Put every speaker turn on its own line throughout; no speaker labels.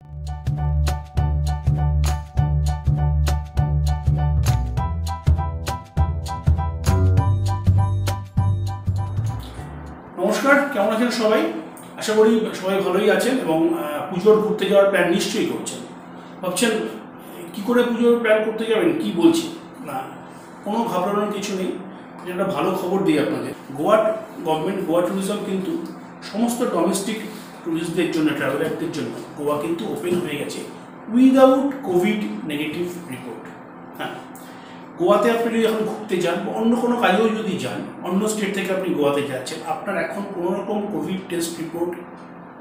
নমস্কার, কেমন আছেন সবাই? আশা করি সবাই ভালোই আছেন এবং পুজোর ঘুরতে যাওয়ার প্ল্যান নিশ্চয়ই করছেন। ভাবছেন কি করে পুজোর প্ল্যান করতে যাবেন, কি বলছি না, কোনো ঘাবড়ানোর কিছু নেই। একটা ভালো খবর দিই আপনাদের। গভর্নমেন্ট গোয়া ট্যুরিজম কিন্তু সমস্ত ডোমেস্টিক ট্যুরিস্টদের জন্য, ট্রাভেলারদের জন্য গোয়া কিন্তু ওপেন হয়ে গেছে উইদাউট কোভিড নেগেটিভ রিপোর্ট। হ্যাঁ, গোয়াতে আপনি যদি এখন ঘুরতে যান বা অন্য কোনো কাজেও যদি যান, অন্য স্টেট থেকে আপনি গোয়াতে যাচ্ছেন, আপনার এখন কোনো রকম কোভিড টেস্ট রিপোর্ট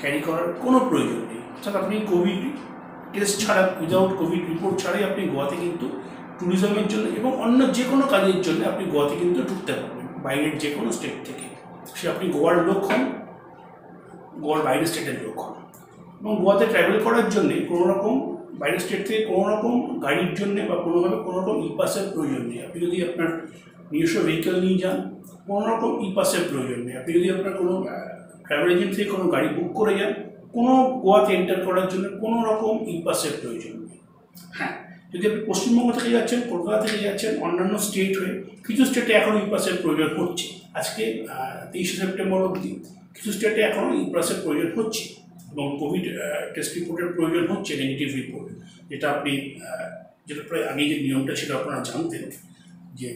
ক্যারি করার কোনো প্রয়োজন নেই। অর্থাৎ আপনি কোভিড টেস্ট ছাড়া, উইদাউট কোভিড রিপোর্ট ছাড়াই আপনি গোয়াতে কিন্তু ট্যুরিজমের জন্য এবং অন্য যে কোনো কাজের জন্য আপনি গোয়াতে কিন্তু ঢুকতে পারবেন, বাইরের যে কোনো স্টেট থেকে। সে আপনি গোয়ার লোক হন, গোয়ার বাইরের স্টেটের লোক হন। এবং গোয়াতে ট্রাভেল করার জন্যে কোনো রকম বাইরের স্টেট থেকে কোনো রকম গাড়ির জন্য বা কোনোভাবে কোনো রকম ই পাসের প্রয়োজন নেই। আপনি যদি আপনার নিজস্ব ভেহিকেল নিয়ে যান, কোনো রকম ই পাসের প্রয়োজন নেই। আপনি যদি আপনার কোনো ট্রাভেল এজেন্ট থেকে কোনো গাড়ি বুক করে যান, কোনো গোয়াতে এন্টার করার জন্য কোনো রকম ই পাসের প্রয়োজন নেই। হ্যাঁ, যদি আপনি পশ্চিমবঙ্গ থেকে যাচ্ছেন, কলকাতা থেকে যাচ্ছেন, অন্যান্য স্টেট হয়ে কিছু স্টেটে এখনও ই পাসের প্রয়োজন হচ্ছে। আজকে 23শে সেপ্টেম্বর অবধি কিছু স্টেটে এখনও ই পাসের প্রয়োজন হচ্ছে এবং কোভিড টেস্ট রিপোর্টের প্রয়োজন হচ্ছে, নেগেটিভ রিপোর্ট। যেটা প্রায় আগে যে নিয়মটা ছিল আপনারা জানতেন যে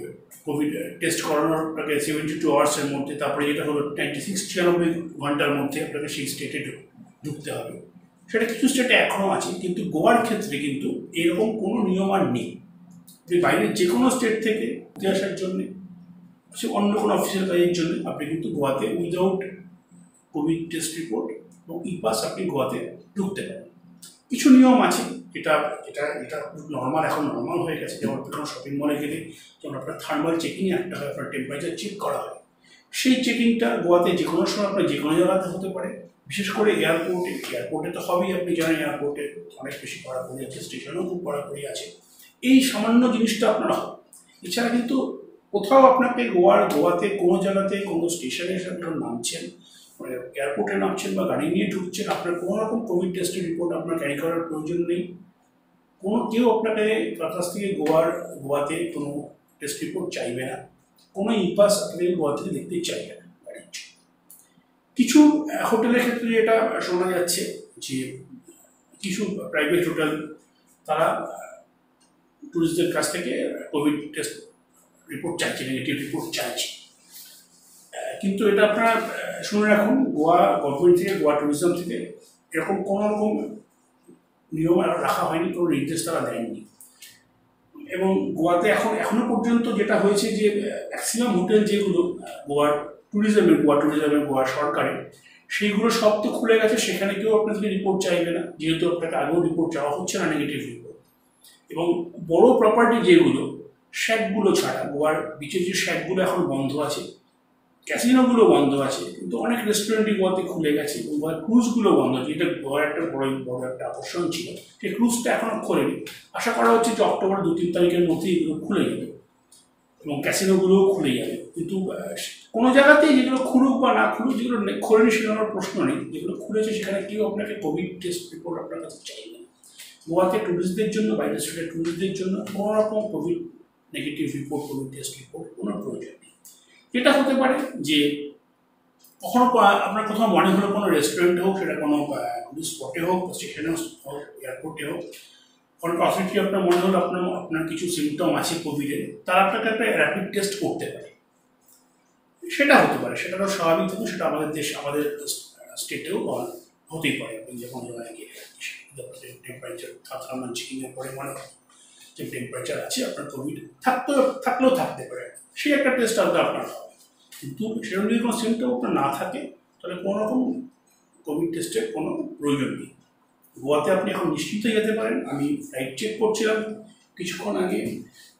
কোভিড টেস্ট করানোর আপনাকে 72 আওয়ার্সের মধ্যে, তারপরে যেটা হলো 96 ঘন্টার মধ্যে আপনাকে সেই স্টেটে ঢুকতে হবে। সেটা কিছু স্টেটে এখনও আছে, কিন্তু গোয়ার ক্ষেত্রে কিন্তু এরকম কোনো নিয়ম আর নেই। আপনি বাইরের যে কোনো স্টেট থেকে ঘুরতে আসার জন্যে, সে অন্য কোনো অফিসিয়াল কাজের জন্য আপনি কিন্তু গোয়াতে উইদাউট কোভিড টেস্ট রিপোর্ট এবং ই পাস আপনি গোয়াতে ঢুকতে পারেন। কিছু নিয়ম আছে, এটা নর্মাল, এখন নর্মাল হয়ে গেছে। যেমন কোনো শপিং মলে গেলে যেমন আপনার থার্মাল চেকিং একটা হয়, আপনার টেম্পারেচার চেক করা হয়। সেই চেকিংটা গোয়াতে যে কোনো সময় আপনার যে কোনো জায়গাতে হতে পারে, বিশেষ করে এয়ারপোর্টে তো হবেই। আপনি জানেন এয়ারপোর্টে অনেক বেশি কড়াকড়ি আছে, স্টেশনেও খুব কড়াকড়ি আছে। এই সামান্য জিনিসটা আপনারা হবে। এছাড়া কিন্তু কোথাও আপনাকে গোয়াতে কোনো জায়গাতে কোনো স্টেশনে এসে আপনারা নামছেন, মানে এয়ারপোর্টে নামছেন বা গাড়ি নিয়ে ঢুকছেন, আপনার কোনো রকম কোভিড টেস্টের রিপোর্ট আপনার ক্যারি করার প্রয়োজন নেই। কেউ আপনাকে কাছ থেকে গোয়াতে কোনো টেস্ট রিপোর্ট চাইবে না, কোনো ই পাস আপনাকে গোয়া থেকে দেখতে চাইবে না গাড়ির জন্য। কিছু হোটেলের ক্ষেত্রে এটা শোনা যাচ্ছে যে কিছু প্রাইভেট হোটেল তারা টুরিস্টদের কাছ থেকে কোভিড টেস্ট রিপোর্ট চাইছে, নেগেটিভ রিপোর্ট চাইছে। কিন্তু এটা আপনারা শুনে রাখুন, গোয়া গভর্নমেন্ট থেকে, গোয়া ট্যুরিজম থেকে এরকম কোনো রকম নিয়ম রাখা হয়নি, কোনো নির্দেশ তারা দেয়নি। এবং গোয়াতে এখনো পর্যন্ত যেটা হয়েছে যে ম্যাক্সিমাম হোটেল যেগুলো গোয়া ট্যুরিজমের গোয়া সরকারের, সেইগুলো সব তো খুলে গেছে। সেখানে কেউ আপনার থেকে রিপোর্ট চাইবে না, যেহেতু আপনাকে আগেও রিপোর্ট চাওয়া হচ্ছে না, নেগেটিভ রিপোর্ট। এবং বড় প্রপার্টি যেগুলো, শ্যাকগুলো ছাড়া, গোয়ার বিচের যে শ্যাকগুলো এখন বন্ধ আছে, ক্যাসিনোগুলো বন্ধ আছে, কিন্তু অনেক রেস্টুরেন্টই গোয়াতে খুলে গেছে এবং গোয়ার ক্রুজগুলো বন্ধ আছে। এটা গোয়ার একটা বড় একটা আকর্ষণ ছিল। সেই ক্রুজটা এখনও খোলেনি। আশা করা হচ্ছে যে অক্টোবর 2-3 তারিখের মধ্যে এগুলো খুলে যাবে এবং ক্যাসিনোগুলোও খুলে যাবে। কিন্তু কোনো জায়গাতেই যেগুলো খুলুক বা না খুলুক, যেগুলো খোলেনি সেগুলোর প্রশ্ন নেই। যেগুলো খুলেছে সেখানে কেউ আপনাকে কোভিড টেস্ট রিপোর্ট আপনার কাছে চাইবে না। গোয়াতে ট্যুরিস্টদের জন্য, বাইরের স্টেটের ট্যুরিস্টদের জন্য কোনো রকম Covid negative report, Covid test report কোনো প্রয়োজন নেই। এটা হতে পারে যে কখনো আপনার কোথাও মনে হলো কোনো রেস্টুরেন্টে হোক, সেটা কোনো টুরিস্ট স্পটে হোক, স্টেশনে হোক, এয়ারপোর্টে হোক, কোনো অথরিটি আপনার মনে হলো আপনার কিছু সিমটম আছে কোভিডের, তারা আপনাকে একটা র্যাপিড টেস্ট করতে পারে। সেটা হতে পারে, সেটা তো স্বাভাবিক থাকে। সেটা আমাদের স্টেটেও হতেই পারে। আপনি যখন গিয়ে টেম্পারেচার থার্মাল চেকিংয়ের পরে মনে হয় যে টেম্পারেচার আছে, আপনার কোভিড থাকলেও থাকতে পারে, সেই একটা টেস্ট আলাদা আপনার হবে। কিন্তু সেরকম যদি কোনো সিমটম আপনার না থাকে, তাহলে কোনো রকম কোভিড টেস্টের কোনো প্রয়োজন নেই। গোয়াতে আপনি এখন নিশ্চিত যেতে পারেন। আমি ফ্লাইট চেক করছিলাম কিছুক্ষণ আগে,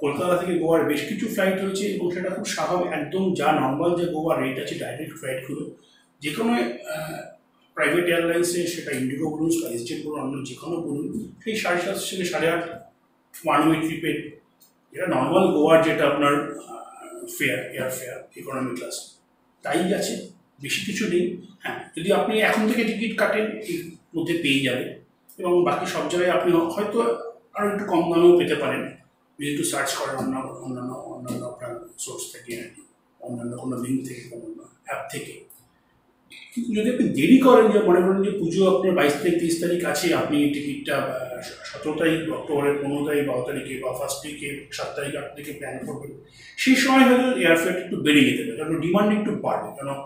কলকাতা থেকে গোয়ার বেশ কিছু ফ্লাইট হয়েছে এবং সেটা খুব স্বাভাবিক, একদম যা নর্মাল যে গোয়ার রেট আছে ডাইরেক্ট ফ্লাইটগুলো, যে কোনো প্রাইভেট এয়ারলাইন্সে, সেটা ইন্ডিগো বলুন, স্পাইসজেট বলুন, অন্য যে কোনো বলুন, সেই 7:30 থেকে 8:30 ওয়ান ওয়ে ট্রিপের, এটা নর্মাল গোয়ার যেটা আপনার এয়ার ফেয়ার ইকোনমি ক্লাস, তাই আছে, বেশি কিছু নেই। হ্যাঁ, যদি আপনি এখন থেকে টিকিট কাটেন এর মধ্যে পেয়ে যাবেন। এবং বাকি সব জায়গায় আপনি হয়তো আরও একটু কম দামেও পেতে পারেন যদি একটু সার্চ করেন অন্যান্য আপনার সোর্স থেকে আর কি, অন্যান্য কোনো লিঙ্ক থেকে, কোনো অ্যাপ থেকে। কিন্তু যদি আপনি দেরি করেন, যে মনে করেন যে পুজো আপনার 22 তারিখ 30 তারিখ আছে, আপনি টিকিটটা 17 তারিখ অক্টোবরের 15 তারিখ 12 তারিখে বা ফার্স্ট উইকে 7 তারিখ 8 তারিখে প্ল্যান করবেন, সেই সময় হয়তো এয়ারফেয়ারটা একটু বেড়ে যেতে পারে, কারণ ডিমান্ড একটু বাড়বে, কারণ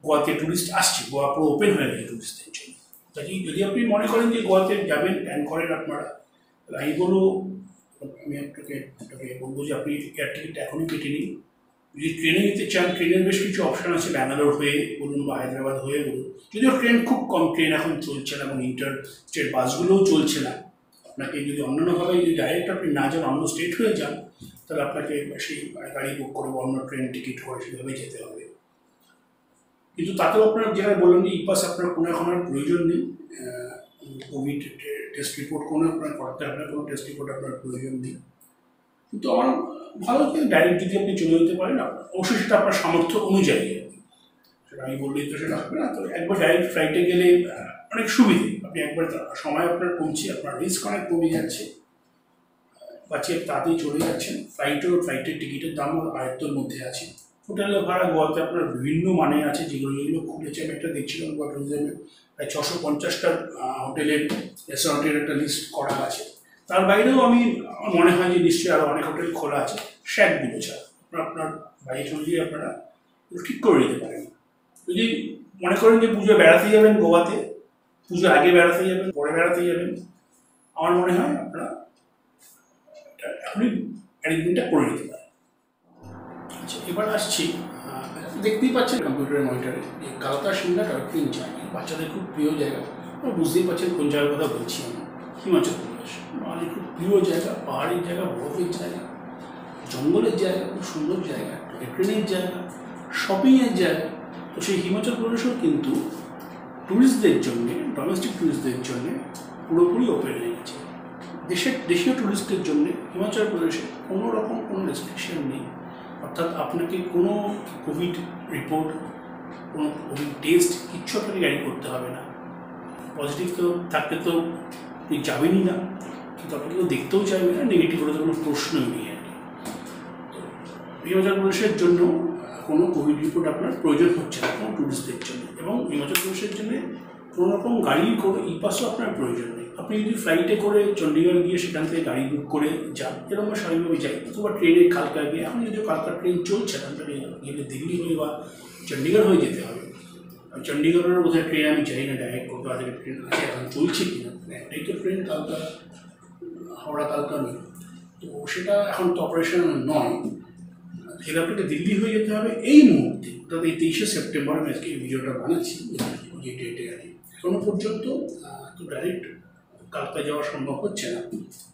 গোয়াতে টুরিস্ট আসছে, গোয়া পুরো ওপেন হয়ে গেছে টুরিস্টদের জন্য। তাই যদি আপনি মনে করেন যে গোয়াতে যাবেন, প্ল্যান করেন আপনারা, তাহলে আমি আপনাকে বলবো যে আপনি এয়ার টিকিটটা এখনই কেটে নিন। যদি ট্রেনে নিতে চান, ট্রেনের বেশ কিছু অপশান আছে, ব্যাঙ্গালোর হয়ে বলুন বা হায়দ্রাবাদ হয়ে বলুন, যদিও ট্রেন খুব কম ট্রেন এখন চলছে না, এবং ইন্টার স্টেট বাসগুলোও চলছে না। আপনাকে যদি অন্যান্যভাবে যদি ডাইরেক্ট আপনি না যান, অন্য স্টেট হয়ে যান, তাহলে আপনাকে সেই গাড়ি বুক করে বা অন্য ট্রেন টিকিট করে সেভাবে যেতে হবে। কিন্তু তাতেও আপনার যেখানে বললাম যে ইপাস আপনার কোনো এখন আর প্রয়োজন নেই, কোভিড টেস্ট রিপোর্ট কোনো আপনার করাতে হবে না, কোনো টেস্ট রিপোর্ট আপনার প্রয়োজন নেই। কিন্তু আমার ভালো যে ডাইরেক্ট যদি আপনি চলে যেতে পারেন, অবশ্যই সেটা আপনার সামর্থ্য অনুযায়ী আর কি, সেটা আমি বললেই তো সেটা হবে না। তো একবার ডাইরেক্ট ফ্লাইটে গেলে অনেক সুবিধে, আপনি একবার সময় আপনার কমছে, আপনার রিস্ক অনেক কমে যাচ্ছে, বাঁচিয়ে তাতেই চলে যাচ্ছেন। ফ্লাইটের টিকিটের দামও আয়ত্তের মধ্যে আছে। হোটেলের ভাড়া গোয়াতে আপনার বিভিন্ন মানে আছে, যেগুলো খুলেছে। আমি একটা দেখছিলাম গোয়া ট্যুরিজমে প্রায় 650টা হোটেলের রেস্টুরেন্টের একটা লিস্ট করা আছে। তার বাইরেও আমার মনে হয় যে নিশ্চয়ই আরও অনেক হোটেল খোলা আছে, শ্যাকগুলো ছাড়া। আপনার বাইরে অনুযায়ী আপনারা ঠিক করে নিতে পারেন। যদি মনে করেন যে পুজো বেড়াতে যাবেন গোয়াতে, পুজো আগে বেড়াতে যাবেন, পরে বেড়াতে যাবেন, আমার মনে হয় আপনারা এখনই অ্যারেঞ্জমেন্টটা করে নিতে পারেন। আচ্ছা, এবার আসছি, দেখতেই পাচ্ছেন কম্পিউটারের মনিটরে যে কালকা শিমলা টয় জায়গা, বাচ্চাদের খুব প্রিয় জায়গা। বুঝতেই পারছেন কোন জায়গার কথা বলছি আমি, হিমাচল প্রদেশ। মানে খুব প্রিয় জায়গা, পাহাড়ের জায়গা, বরফের জায়গা, জঙ্গলের জায়গা, খুব সুন্দর জায়গা, ট্রেনের জায়গা, শপিংয়ের জায়গা। তো সেই হিমাচল প্রদেশও কিন্তু ট্যুরিস্টদের জন্যে, ডোমেস্টিক ট্যুরিস্টদের জন্যে পুরোপুরি ওপেন হয়ে গেছে। দেশীয় ট্যুরিস্টদের জন্যে হিমাচল প্রদেশে কোনো রকম কোনো রেস্ট্রিকশন নেই। অর্থাৎ আপনাকে কোনো কোভিড রিপোর্ট, কোনো কোভিড টেস্ট কিচ্ছু আপনাকে গাড়ি করতে হবে না। পজিটিভ তো থাকলে তো আপনি যাবেনই না, কিন্তু আপনাকে কেউ দেখতেও চাইবে না, নেগেটিভ হলে তো কোনো প্রশ্নই নেই আর কি। তো হিমাচল প্রদেশের জন্য কোনো কোভিড রিপোর্ট আপনার প্রয়োজন হচ্ছে না কোনো ট্যুরিস্টদের জন্য, এবং হিমাচল প্রদেশের জন্য কোনো রকম গাড়ি করে ইপাসও আপনার প্রয়োজন নেই। আপনি যদি ফ্লাইটে করে চণ্ডীগড় গিয়ে সেখান থেকে গাড়ি বুক করে যান, এরকম স্বাভাবিকভাবে যাই, অথবা ট্রেনে কালকা গিয়ে, এখন যদিও কালকার ট্রেন চলছে না, গেলে দিল্লি হয়ে বা চণ্ডীগড় হয়ে যেতে হবে। চণ্ডীগড়ের বোধহয় ট্রেন আমি যাই না, ডাইরেক্ট কলকাতা থেকে ট্রেন আছে, এখন চলছে কিনা, একটাই তো ট্রেন কালকা, হাওড়া কালকা নেই, তো সেটা এখন তো অপারেশন নয়। সেটা আপনাকে দিল্লি হয়ে যেতে হবে এই মুহূর্তে, অর্থাৎ এই 23শে সেপ্টেম্বর আমি আজকে এই ভিডিওটা বানাচ্ছি যে ডেটে আর কি। এখনো পর্যন্ত তো ডাইরেক্ট কালকা যাওয়া সম্ভব হচ্ছে না,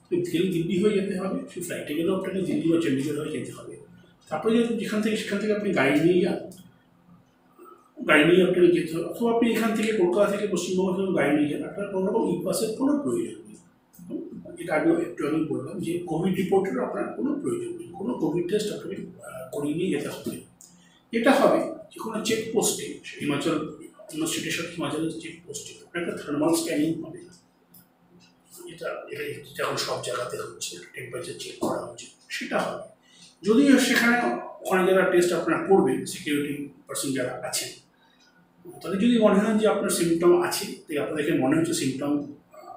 তো দিল্লি হয়ে যেতে হবে। সেই ফ্লাইটে গেলেও আপনাকে দিল্লি বা চণ্ডীগড় হয়ে যেতে হবে। তারপরে সেখান থেকে আপনি গাড়ি নিয়ে যান, গাড়ি নিয়ে আপনাকে যেতে হবে, অথবা আপনি এখান থেকে কলকাতা থেকে পশ্চিমবঙ্গ থেকে গাড়ি নিয়ে যান, আপনার কোনো রকম ইপাসের কোনো প্রয়োজন নেই। এটা একটু আমি বললাম যে কোভিড রিপোর্টের আপনার কোনো প্রয়োজন নেই, কোনো কোভিড টেস্ট আপনাকে করিয়ে নিয়ে যেতে হবে। এটা হবে যে কোনো চেকপোস্টে, হিমাচল অন্য স্টেটের সাথে হিমাচলের চেকপোস্টে আপনার একটা থার্মাল স্ক্যানিং হবে, এটা এখন সব জায়গাতে হচ্ছে, টেম্পারেচার চেক করা হচ্ছে, সেটা হবে। যদিও সেখানে ওখানে যারা টেস্ট আপনারা করবেন, সিকিউরিটি পার্সন যারা আছেন, তাদের যদি মনে হয় যে আপনার সিমটম আছে, তাই আপনার দেখে মনে হচ্ছে সিমটম,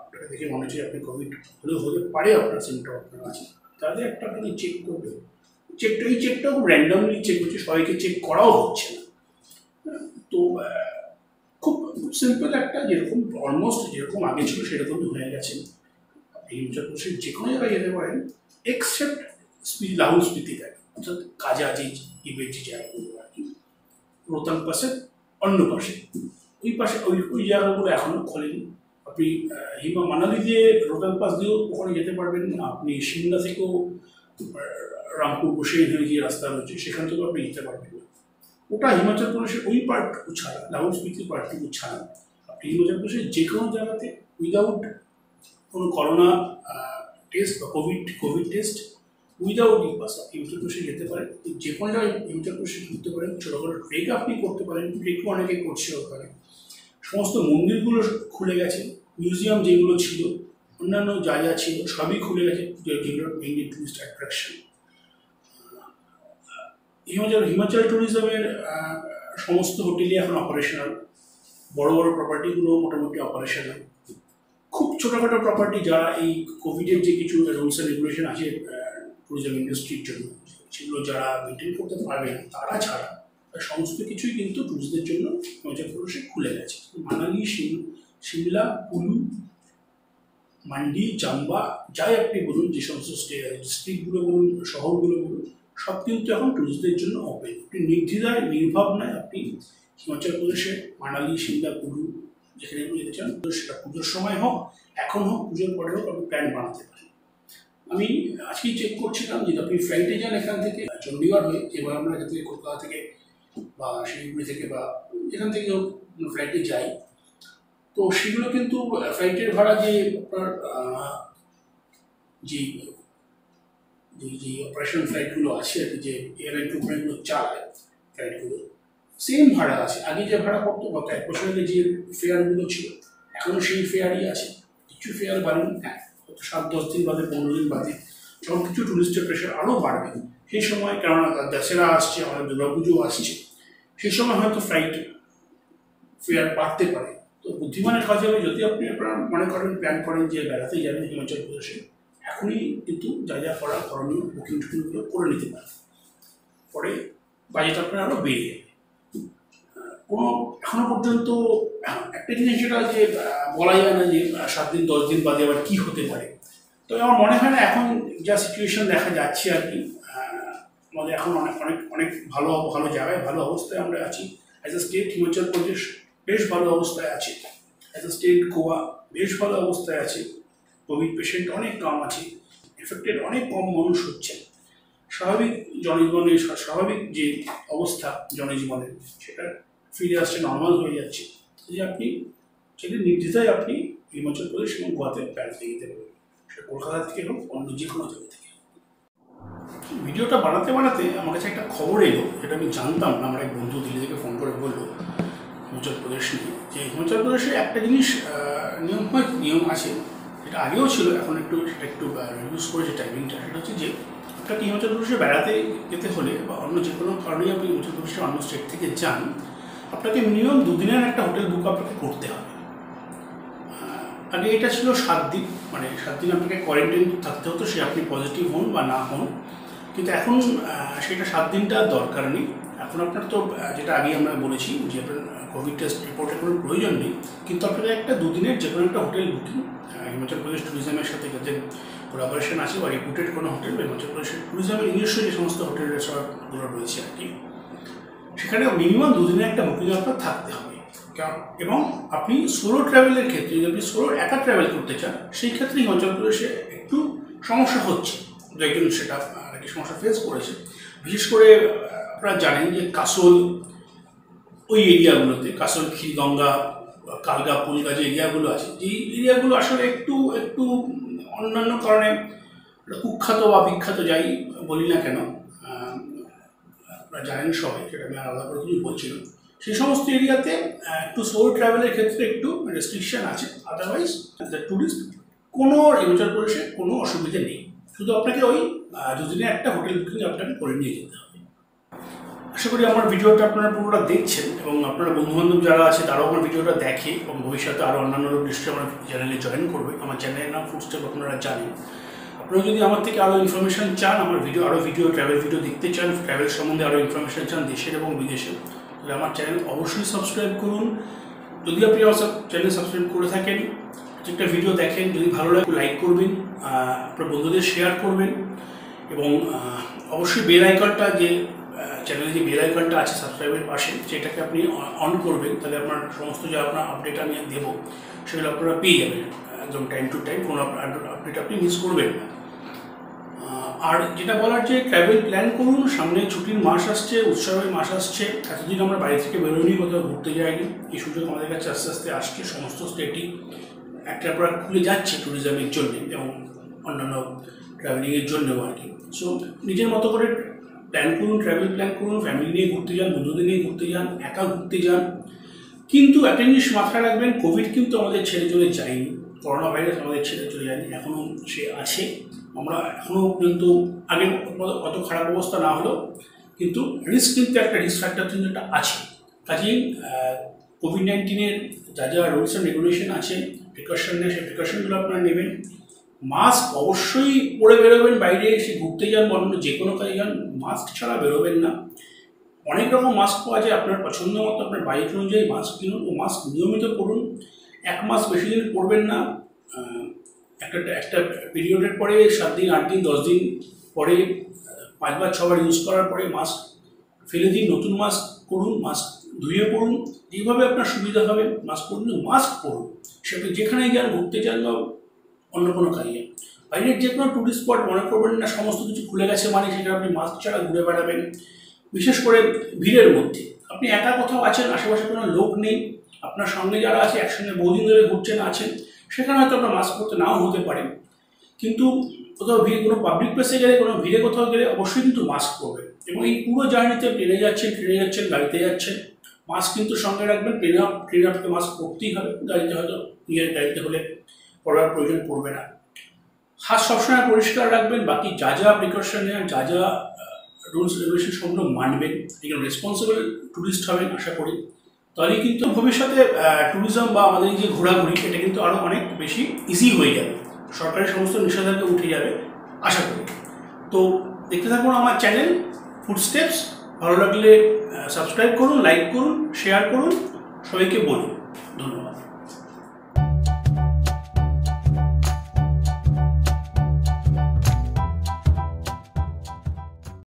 আপনাকে দেখে মনে হচ্ছে আপনি কোভিড হলেও হতে পারে আপনার সিমটম আপনার আছে, তাহলে একটা আপনি চেক করবেন। এই চেকটাও র্যান্ডামলি চেক হচ্ছে, সবাইকে চেক করাও হচ্ছে না। তো খুব সিম্পল একটা, যেরকম অলমোস্ট যেরকম আগে ছিল সেরকমই হয়ে গেছে। হিমাচল প্রদেশের যে কোনো জায়গায় যেতে পারেন, এক্সেপ্ট লাহুল স্পিতি থাকে, অর্থাৎ কাজা যে জায়গাগুলো আর কি, রোহতাং পাসের অন্য পাশে, ওই পাশে ওই জায়গাগুলো এখনও খোলেনি। আপনি মানালি দিয়ে রোহতাং পাস দিয়েও ওখানে যেতে পারবেন, আপনি সিমলা থেকেও রামপুর বসে হয়ে গিয়ে রাস্তা রয়েছে, সেখান থেকেও আপনি যেতে পারবেন না। ওটা হিমাচল প্রদেশের ওই পার্টটুকু ছাড়া, লাহুল স্পিতির পার্টটুকু ছাড়া, আপনি হিমাচল প্রদেশের যে কোনো জায়গাতে উইদাউট কোনো করোনা টেস্ট বা কোভিড টেস্ট, উইদাউট ইপাস আপনি হিমাচল প্রদেশে যেতে পারেন। যে কোনো জায়গায় হিমাচল প্রদেশে ঘুরতে পারেন, ছোটোখাটো ট্রেক আপনি করতে পারেন, ট্রেকও অনেকে করছে ওখানে। সমস্ত মন্দিরগুলো খুলে গেছে, মিউজিয়াম যেগুলো ছিল, অন্যান্য যা যা ছিল সবই খুলে গেছে, যেগুলো মেইনলি টুরিস্ট অ্যাট্রাকশন। হিমাচল ট্যুরিজমের সমস্ত হোটেলই এখন অপারেশনাল, বড় বড় প্রপার্টিগুলো মোটামুটি অপারেশনাল। খুব ছোটোখাটো প্রপার্টি যারা এই কোভিডের যে কিছু রুলস অ্যান্ড রেগুলেশন আছে ট্যুরিজম ইন্ডাস্ট্রির জন্য, সেগুলো যারা মেনটেন করতে পারবে না তারা ছাড়া সমস্ত কিছুই কিন্তু ট্যুরিস্টদের জন্য হিমাচল প্রদেশে খুলে গেছে। মানালি, সিমলা, কুলু, মান্ডি, চাম্বা, যাই আপনি বলুন, যে সমস্ত ডিস্ট্রিক্টগুলো বলুন, শহরগুলো বলুন, সব কিন্তু এখন টুরিস্টদের জন্য ওপেন। আপনি নির্দ্বিধায় নির্ভাবনায় আপনি হিমাচল প্রদেশে মানালি, সিমলা, কুলু যেখানে আপনি যেতে চান, সেটা পুজোর সময় হোক, এখন হোক, পুজোর পরে হোক, আপনি প্ল্যান বানাতে পারেন। আমি আজকেই চেক করছিলাম যে আপনি ফ্লাইটে যান এখান থেকে চণ্ডীগড় হয়ে, এবার আমরা এখান থেকে কলকাতা থেকে বা শিলিগুড়ি থেকে বা যেখান থেকে ফ্লাইটে যাই, তো সেগুলো কিন্তু ফ্লাইটের ভাড়া যে আপনার যে যে অপারেশন ফ্লাইটগুলো আছে আর কি, যে এয়ারলাইন কোম্পানিগুলো চালায় ফ্লাইটগুলো, সেম ভাড়া আছে। আগে যে ভাড়া পড়তো গত 1 বছর আগে যে ফেয়ারগুলো ছিল, এখনও সেই ফেয়ারই আছে। কিছু ফেয়ার বাড়েনি, হ্যাঁ, 7-10 দিন বাদে, 15 দিন বাদে যখন কিছু টুরিস্টের প্রেশার আরও বাড়বে সেই সময়, কেননা দশেরা আসছে, আমাদের দুর্গাপুজো আসছে, সেই সময় হয়তো ফ্লাইট ফেয়ার বাড়তে পারে। তো বুদ্ধিমানের কাজ হবে, যদি আপনি আপনারা মনে করেন, প্ল্যান করেন যে বেড়াতে যাবেন হিমাচল প্রদেশে, এখনই কিন্তু যা যা করার করণীয় বুকিং টুকিংগুলো করে নিতে পারেন, পরে বাজেট আপনার আরও বেড়ে যাবে। কোনো এখনো পর্যন্ত একটা জিনিস যেটা যে বলা যায় না যে 7 দিন 10 দিন বাদে আবার কী হতে পারে। তো আমার মনে হয় না এখন যা সিচুয়েশন দেখা যাচ্ছে আর কি, আমাদের এখন অনেক অনেক অনেক ভালো ভালো জায়গায়, ভালো অবস্থায় আমরা আছি। As a state Himachal Pradesh বেশ ভালো অবস্থায় আছে, অ্যাজ এ স্টেট গোয়া বেশ ভালো অবস্থায় আছে। কোভিড পেশেন্ট অনেক কম আছে, এফেক্টেড অনেক কম মানুষ হচ্ছে। স্বাভাবিক জনজীবনের স্বাভাবিক যে অবস্থা জনজীবনের, সেটা ফিরে আসছে, নর্মাল হয়ে যাচ্ছে। যে আপনি সেটা নির্দ্বিধায় আপনি হিমাচল প্রদেশ এবং গোয়াতে বেড়াতে যেতে পারবেন, সেটা কলকাতা থেকে হোক, অন্য যে কোনো জায়গা থেকে। ভিডিওটা বানাতে বানাতে আমার কাছে একটা খবর এলো, যেটা আমি জানতাম না। আমার এক বন্ধু দিল্লি থেকে ফোন করে বললো হিমাচল প্রদেশ নিয়ে, যে হিমাচল প্রদেশে একটা জিনিস নিয়ম আছে, যেটা আগেও ছিল, এখন সেটা একটু রিডিউস করেছে টাইমিংটা। সেটা হচ্ছে যে আপনাকে হিমাচল প্রদেশে বেড়াতে যেতে হলে বা অন্য যে কোনো কারণেই আপনি হিমাচল প্রদেশের অন্য স্টেট থেকে যান, আপনাকে মিনিমাম 2 দিনের একটা হোটেল বুক আপনাকে করতে হবে। আগে এটা ছিল 7 দিন, মানে 7 দিন আপনাকে কোয়ারেন্টাইন থাকতে হতো, সে আপনি পজিটিভ হন বা না হন। কিন্তু এখন সেটা 7 দিনটা দরকার নেই। এখন আপনার তো যেটা আগে আমরা বলেছি যে আপনার কোভিড টেস্ট রিপোর্টের কোনো প্রয়োজন নেই, কিন্তু আপনাদের একটা 2 দিনের যে কোনো একটা হোটেল বুকিং হিমাচল প্রদেশ ট্যুরিজমের সাথে যাদের কোলাবোরেশন আছে বা রেপুটেড কোনো হোটেল, হিমাচল প্রদেশের ট্যুরিজমের নিজস্ব যে সমস্ত হোটেল রিসর্টগুলো রয়েছে আর কি, সেখানে মিনিমাম 2 দিনের একটা বুকিং আপনার থাকতে হবে। এবং আপনি সোলো ট্রাভেলের ক্ষেত্রে, যদি আপনি সোলো একা ট্রাভেল করতে চান, সেই ক্ষেত্রে হিমাচল প্রদেশে একটু সমস্যা হচ্ছে, একজন সেটা একটি সমস্যা ফেস করেছে। বিশেষ করে আপনারা জানেন যে কাসোল, ওই এরিয়াগুলোতে, কাসোল, ক্ষীরগঙ্গা, কালগা, পুলগা যে এরিয়াগুলো আছে, যে এরিয়াগুলো আসলে একটু একটু অন্যান্য কারণে কুখ্যাত বা বিখ্যাত, যাই বলি না কেন, আপনারা জানেন সবাই, সেটা আমি আলাদা করে কিছু বলছিলাম। সেই সমস্ত এরিয়াতে একটু সোলো ট্রাভেলের ক্ষেত্রে একটু রেস্ট্রিকশন আছে। আদারওয়াইজ দ্য ট্যুরিস্ট কোনো হিমাচল প্রদেশে কোনো অসুবিধা নেই, শুধু আপনাকে ওই 2 দিনের একটা হোটেল বুকিং আপনাকে করে নিয়ে যেতে হবে। আশা করি আমার ভিডিওটা আপনারা পুরোটা দেখছেন এবং আপনারা বন্ধুবান্ধব যারা আছে তারাও আমার ভিডিওটা দেখে এবং ভবিষ্যতে আরও অন্যান্য লোক নিশ্চয়ই আমার চ্যানেলে জয়েন করবে। আমার চ্যানেলের নাম ফুটস্টেপ, আপনারা জানেন। আপনারা যদি আমার থেকে আরও ইনফরমেশান চান, আমার ট্রাভেল ভিডিও দেখতে চান, ট্রাভেল সম্বন্ধে আরও ইনফরমেশান চান দেশের এবং বিদেশে, তাহলে আমার চ্যানেল অবশ্যই সাবস্ক্রাইব করুন। যদি আপনি আমার চ্যানেল সাবস্ক্রাইব করে থাকেন, প্রত্যেকটা ভিডিও দেখেন, যদি ভালো লাগে লাইক করবেন, আপনার বন্ধুদের শেয়ার করবেন এবং অবশ্যই বেল আইকনটা, যে চ্যানেলে যে বেল আইকনটা আছে সাবস্ক্রাইবের পাশে, সেটাকে আপনি অন করবেন, তাহলে আপনার সমস্ত যে আপনার আপডেট আমি দেবো সেগুলো আপনারা পেয়ে যাবেন একদম টাইম টু টাইম, কোনো আপডেট আপনি মিস করবেন না। আর যেটা বলার, যে ট্রাভেল প্ল্যান করুন, সামনে ছুটির মাস আসছে, উৎসবের মাস আসছে। এতদিন আমরা বাড়ি থেকে বেরোয়নি, কোথাও ঘুরতে যাইনি, এই সুযোগ আমাদের কাছে আস্তে আস্তে আসছে। সমস্ত স্টেটই একটার পর খুলে যাচ্ছে ট্যুরিজমের জন্য এবং অন্যান্য ট্রাভেলিংয়ের জন্যও আর কি। সো নিজের মতো করে প্ল্যান করুন, ট্রাভেল প্ল্যান করুন, ফ্যামিলি নিয়ে ঘুরতে যান, বন্ধুদের নিয়ে ঘুরতে যান, একা ঘুরতে যান, কিন্তু একটা জিনিস মাথায় রাখবেন, কোভিড কিন্তু আমাদের ছেড়ে চলে যায়নি, করোনা ভাইরাস আমাদের ছেড়ে চলে যায়নি, এখনও সে আছে। আমরা এখনও কিন্তু আগের অত খারাপ অবস্থা না হলেও কিন্তু রিস্ক, কিন্তু একটা রিস্ক ফ্যাক্টর কিন্তু একটা আছে। কাজেই কোভিড-19-এর যা যা রুলস অ্যান্ড রেগুলেশন আছে, প্রিকশন নেয়, সেই প্রিকশনগুলো আপনারা নেবেন। মাস্ক অবশ্যই পরে বেরোবেন, বাইরে এসে ঘুরতে যান বা অন্য যে কোনো কাজে যান, মাস্ক ছাড়া বেরোবেন না। অনেক রকম মাস্ক পাওয়া যায়, আপনার পছন্দ মতো আপনার বাজেট অনুযায়ী মাস্ক কিনুন ও মাস্ক নিয়মিত পরুন। 1 মাস বেশি দিন পরবেন না, একটা পিরিয়ডের পরে 7 দিন, 8 দিন, 10 দিন পরে 5 বার 6 বার ইউজ করার পরে মাস্ক ফেলে দিন, নতুন মাস্ক করুন, মাস্ক ধুয়ে পড়ুন, যেভাবে আপনার সুবিধা হবে মাস্ক পরুন। মাস্ক পরুন, সেটা যেখানে যান, ঘুরতে যান বা অন্য কোনো কাজে। বাইরের যে কোনো টুরিস্ট স্পট মনে করবেন না সমস্ত কিছু খুলে গেছে মানে সেটা আপনি মাস্ক ছাড়া ঘুরে বেড়াবেন। বিশেষ করে ভিড়ের মধ্যে আপনি একা কোথাও আছেন, আশেপাশে কোনো লোক নেই, আপনার সঙ্গে যারা আছে একসঙ্গে বহুদিন ধরে ঘুরছেন আছেন, সেখানে হয়তো আপনার মাস্ক পরতে নাও হতে পারে। কিন্তু কোথাও ভিড়, কোনো পাবলিক প্লেসে গেলে, কোনো ভিড়ে কোথাও গেলে অবশ্যই কিন্তু মাস্ক পরবেন। এবং এই পুরো জার্নিতে ট্রেনে যাচ্ছেন, গাড়িতে যাচ্ছেন, মাস্ক কিন্তু সঙ্গে রাখবেন। ট্রেনে আপনাকে মাস্ক পরতেই হবে, গাড়িতে হয়তো নিজের গাড়িতে হলে পরার প্রয়োজন পড়বে না। হাত সবসময় পরিষ্কার রাখবেন। বাকি যা যা প্রিকশন নেন, যা যা রুলস রেগুলেশন সবগুলো মানবেন, একজন রেসপন্সিবল ট্যুরিস্ট হবেন আশা করি। তাহলেই কিন্তু ভবিষ্যতে ট্যুরিজম বা আমাদের এই যে ঘোরাঘুরি, এটা কিন্তু আরও অনেক বেশি ইজি হয়ে যাবে, সরকারের সমস্ত নিষেধাজ্ঞা উঠে যাবে আশা করি। তো দেখতে থাকুন আমার চ্যানেল ফুটস্টেপস। ভালো লাগলে সাবস্ক্রাইব করুন, লাইক করুন, শেয়ার করুন, সবাইকে বলুন। ধন্যবাদ।